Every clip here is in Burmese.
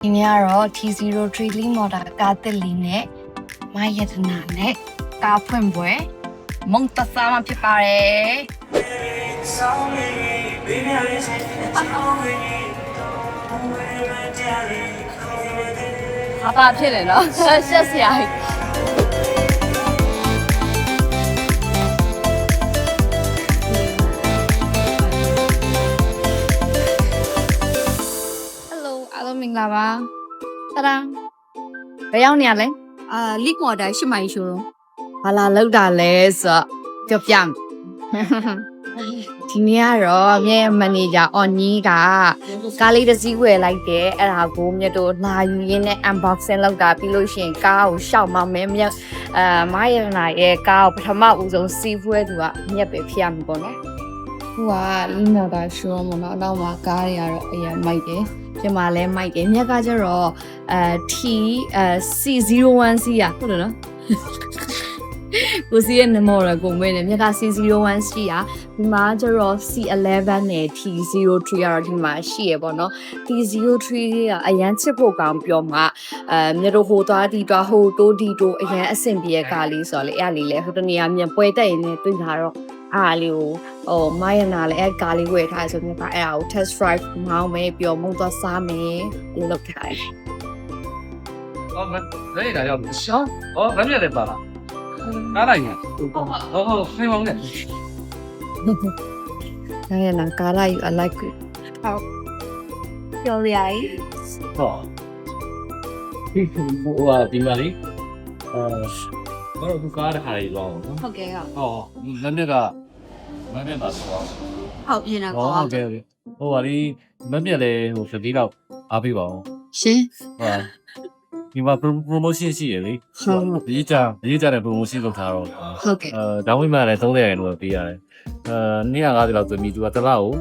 ဒီနေ့ကတော့ T03 motor ကားတက်လီနဲ့မယတနာနဲ့ကားဖွင့်ပွဲမုံတဆာမဖြစ်ပါတယ်အပါဖြစ်တယ်နော်ရှက်စရာမင်္ဂလာပါတရံဘယ်ရောက်နေရလဲလိမော်တိုင်းရှမိုင်ရှိုးတော့ဘာလာလောက်တာလဲဆိုတော့ပြောပြဒီနေ့ကတော့မြဲမန်နေဂျာအော်နီးကကားလေးတစ်စီးဝယ်လိုက်တယ်အဲ့ဒါကိုမြတ်တို့လာယူရင်းနဲ့ unboxing လုပ်တာပြီးလို့ရှိရင်ကားကိုရှောက်မမဲမြတ်မရနာရဲ့ကားကိုပထမဦးဆုံးစီးဖွဲသူကမြတ်ပဲဖြစ်ရမှာပေါ့နော်ဟိုကလီနာတာရှိုးမနော်နောက်မှာကားတွေကတော့အရင်မိုက်တယ်ပြန်มาလဲမိုက်တယ်မြက်ကကျတော့C01C อ่ะဟုတ်တယ်နော်ကိုစီရဲ့နမော်ရကိုမင်းနဲ့မြက်က C01C อ่ะဒီမှာကျတော့ C11 နဲ့ T03 ကတော့ဒီမှာရှိရပေါ့နော် T03 ကအရန်ချစ်ဖို့ကောင်းပြောမှာမြတ်တို့ဟိုသွားဒီသွားဟိုတိုးဒီတိုးအရန်အဆင်ပြေကားလေးဆိုတော့လေအဲ့လေးလေဟိုတနေရာမြန်ပွဲတက်ရင်လည်းတွေ့တာတော့အားလေးကိုမယနာလည်းအဲ့ကားလေးဝယ်ထားဆိုမြက်ကအဲ့ဒါကို test drive မောင်းမယ်ပြီးတော့မုံသွားစားမယ်လို့လုပ်ထားတယ်ဘယ်ဒါရောက်ရှောင်းဘယ်မြက်လဲပါလားကားလိုက်ညာဟုတ်ဖိမောင်းနဲ့မယနာကားလိုက် I like it ဟုတ်ပြောရည်ဟောဒီမှာလေဘာလို့ကားရခါရီလောနော်ဟုတ်ကဲ့ဟောလက်မြက်ကမမြက်ပါဆိုတော့ဟုတ်ပြင်တာဟုတ်ကဲ့ဟိုပါလေမမြက်လေဟိုသတိတော့အားပေးပါအောင်ရှင်ဟာဒီမှာ promotion ရှိရလေဟုတ်ဒီကြတဲ့ promotion လုပ်ထားတော့ဟုတ်ကဲ့ဒေါင်းဝိမာလည်း30ရလို့ပေးရတယ်250လောက်သွင်းပြီးသူကတစ်လောက်ဟို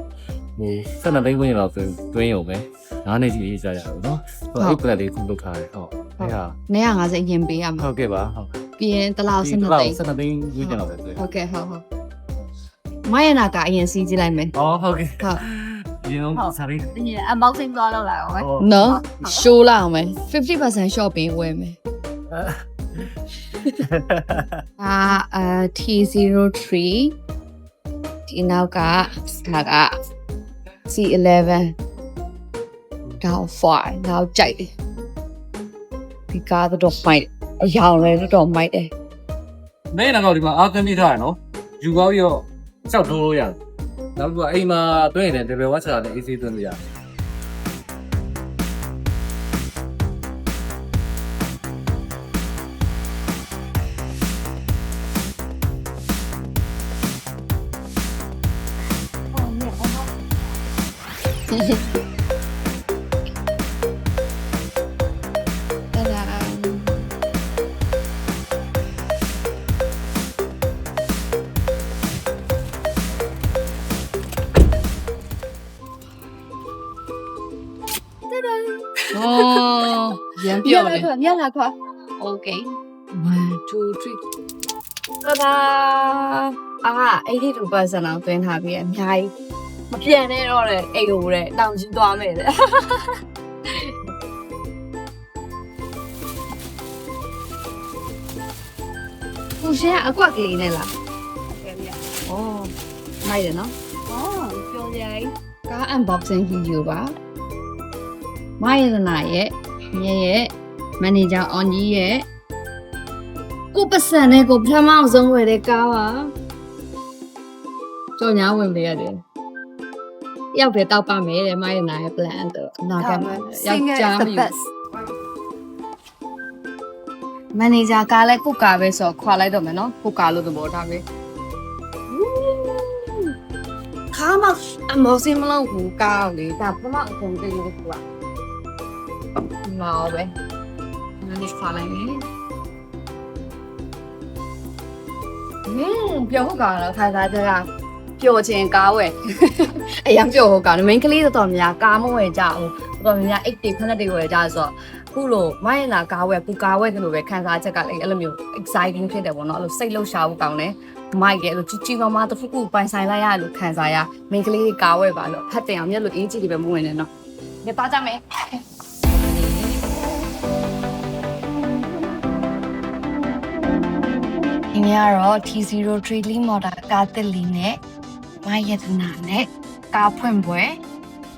12သိန်းခွင့်လောက်သွင်းရုံပဲ9နှစ်ကြီးရေးကြရအောင်နော်ဟိုအိတ်ပလက်လေးခုလုပ်ထားတယ်ဟုတ်အဲ့ဟာ950ရင်ပေးရမှာဟုတ်ကဲ့ပါဟုတ်ပြီးရင်တစ်လောက်12သိန်းခွင့်လောက်ပဲသွင်းဟုတ်ကဲ့ဟုတ်မယနာကအရင်စီးကြည့်လိုက်မယ်ဟုတ်ကဲ့ဟုတ်ဒီတော့စားရည် ဒီ unboxing သွားလောက်လာအောင်မယ်နော် show လာအောင်မယ် 50% shopping ဝယ်မယ်T03 ဒီနောက်ကဒါက C11 down 5နောက်ကြိုက်တယ်ဒီကားတော့မိုက်အယောင်လည်းတော့မိုက်တယ်မင်းကတော့ဒီမှာအာသင်ပြထားရနော်ယူကောင်းရောကြောက်ထိုးလို့ရတယ်နောက်ပြီးအိမ်မှာတွင်းရင်တယ်ဘယ်ဝါချာနဲ့ AC သွင်းလို့ရတယ်ရမ်းပြောတယ်ညလာခွာ Okay 1 2 3တာဒါ82%အောင်သွင်းထားပြီးအများကြီးမပြန်နဲ့တော့လေအိတ်ကိုတဲ့တောင်ကြီးသွားမယ်တဲ့ကိုရှင်းအကွက်ကလေးနဲ့လားကဲ့ဗျာဩမိုက်တယ်နော်ပြောရည်ကား unboxing video ပါမယနာရဲ့မြဲရဲ့မန်နေဂျာအော်ကြီးရဲ့ကိုပစံနဲ့ကိုပထမအောင်ဆုံးဝယ်တဲ့ကားပါကြော်ညာဝင်ပေးရတယ်ရောက်တယ်တောက်ပါမယ်တဲ့မယနာရဲ့ plan တော့နာကမှာရောက်ကြပြီမန်နေဂျာကားလည်းကိုကားပဲဆိုခွာလိုက်တော့မယ်နော်ကိုကားလို့သဘောထားပဲခါမအမောစင်းမလို့ကိုကားလေဒါပထမအကုန်တည်းလို့ကွာမောပဲနည်းဖာလိုက်မယ်ပြောဟုတ်ကားတော့ခါစားကြကပျော်ချင်ကားဝယ်အရင်ပျော်ဟုတ်ကားမိန်းကလေးတော်များကားမဝယ်ကြဘူးတော်များအိတ်တွေဖက်တွေဝယ်ကြဆိုတော့ခုလိုမရလာကားဝယ်ပူကားဝယ်တယ်လို့ပဲခံစားချက်ကလည်းအဲ့လိုမျိုး exciting ဖြစ်တယ်ပေါ့နော်အဲ့လိုစိတ်လှုပ်ရှားဖို့ကောင်းတယ်မိုက်ရဲ့လို့ကြီးကြီးမားမားတစ်ခုခုပိုင်ဆိုင်လိုက်ရလို့ခံစားရမိန်းကလေးကားဝယ်ပါလို့ဖတ်တယ်အောင်မြတ်လို့အင်းကြီးတွေပဲမဝင်နဲ့နော်ညပါကြမယ် ဒီနေ့ကတော့ T03 Lee Motor ကားတစ်လီနဲ့မယတနာနဲ့ကားဖွင့်ပွဲ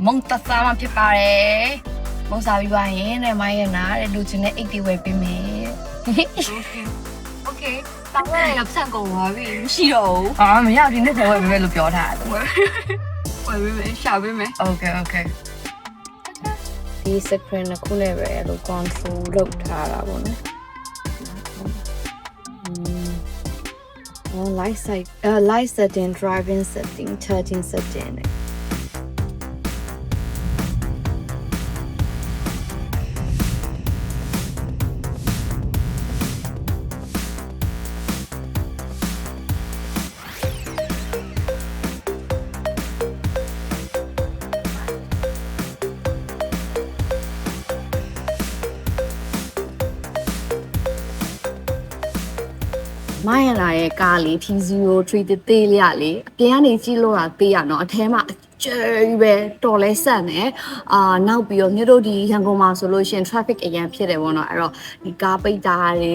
မုံတသားမှဖြစ်ပါတယ်မုံစားပြီးပါရင်တဲ့မယနာတဲ့လူချင်းနဲ့80ဝယ်ပေးမယ် โอเคတောင်းရရဆက်ကုန်ပါပြီမရှိတော့ဘူး ဟာမရဒီနေ့ထဲဝယ်ပေးမယ်လို့ပြောထားတယ် ဝယ်ပေးမယ်ရှာပေးမယ် Okay ဒီ screen တစ်ခုနဲ့ပဲအဲ့လို control လုပ်ထားတာပေါ့နော်light setting driving setting charging setting မရလာရဲ့ကားလေး T03 သေးလေးရလေအပြင်ကနေကြည့်လို့တာသေးရနော်အထဲမှာအကျယ်ပဲတော်လဲဆက်နေနောက်ပြီးတော့မြို့တို့ဒီရန်ကုန်မှာဆိုလို့ရှိရင် traffic အရင်ဖြစ်တယ်ပေါ့နော်အဲ့တော့ဒီကားပိတ်တာတွေ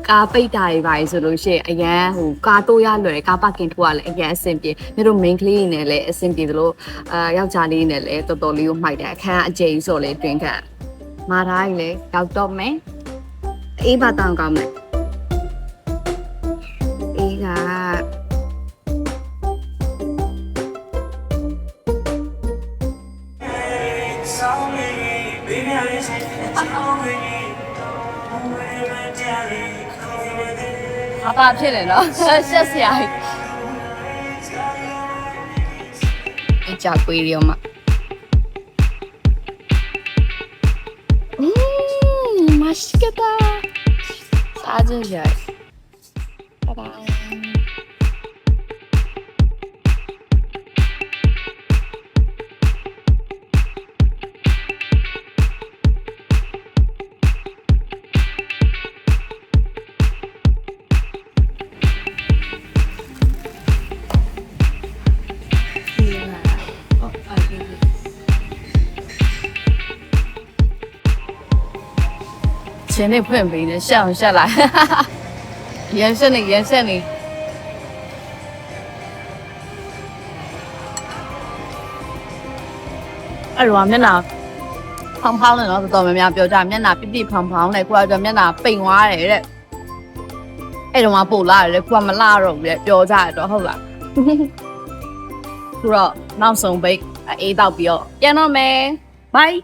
ကားပိတ်တာတွေပါဆိုလို့ရှိရင်အရင်ဟိုကားတိုးရလွယ်ကားပါကင်ထိုးရလဲအရင်အဆင်ပြေမြို့တို့ main ကလေးနေလဲအဆင်ပြေသလိုယောက်ျားလေးနေလဲတော်တော်လေးကိုမှိုက်တယ်အခန်းအကျယ်ဆိုလဲတွင်ခတ်မာထားကြီးလဲရောက်တော့မယ်အေးပါတောင်းကောင်းမယ်အပါဖြစ်တယ်နော်ဆက်စရာအကြကွေးရောမ맛있겠다 사진 잘 따단前面ဖွင့်ပေးတယ်ရှောင်းရှက်လာရန်ဆက်နေအဲ့တော့မျက်နှာဖောင်းဖောင်းနေတော့တော်တော်များများပြောကြမျက်နှာပြပြဖောင်းဖောင်းနေကိုကတော့မျက်နှာပိန်သွားတယ်တဲ့အဲ့တော့မှပို့လာတယ်ကိုကမလာတော့ဘူးတဲ့ပြောကြရတော့ဟုတ်လားခုတော့နောက်ဆုံးပိတ်အေးတော့ပြီးတော့ပြန်တော့မယ် bye